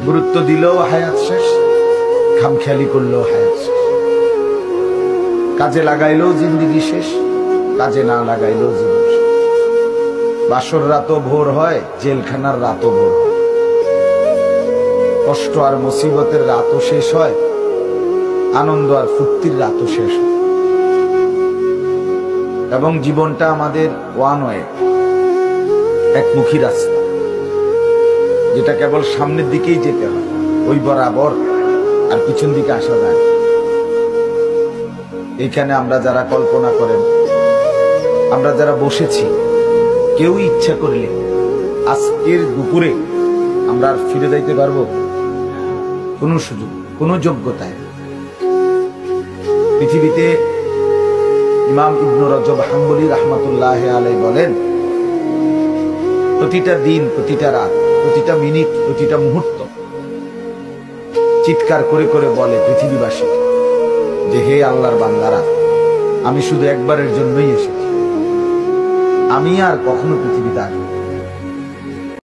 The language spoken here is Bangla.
গুরুত্ব দিলেও হায়াত শেষ, খামখেয়ালি করলেও হায়াত শেষ। কাজে লাগাইলেও জিন্দিগি শেষ, কাজে না লাগাইলেও জীবন শেষ। বাসর রাতও ভোর হয়, জেলখানার রাতও ভোর হয়। কষ্ট আর মুসিবতের রাতও শেষ হয়, আনন্দ আর ফুর্তির রাতও শেষ হয়। এবং জীবনটা আমাদের ওয়ান ওয়ে, একমুখী রাস্তা, যেটা কেবল সামনের দিকেই যেতে হয়, ওই বরাবর, আর পিছন দিকে আসা যায়। এইখানে আমরা যারা কল্পনা করেন, আমরা যারা বসেছি, কেউ ইচ্ছা করলে আজকের দুপুরে আমরা আর ফিরে যাইতে পারবো? কোনো সুযোগ, কোনো যোগ্যতায়। পৃথিবীতে ইমাম ইবনে রজব হাম্বলী রাহমাতুল্লাহ আলাইহি বলেন, প্রতিটা দিন, প্রতিটা রাত, প্রতিটা মিনিট, প্রতিটা মুহূর্ত চিৎকার করে করে বলে পৃথিবীবাসী যে, হে আল্লাহর বান্দারা, আমি শুধু একবারের জন্যই এসেছি, আমি আর কখনো পৃথিবীতে আসবো।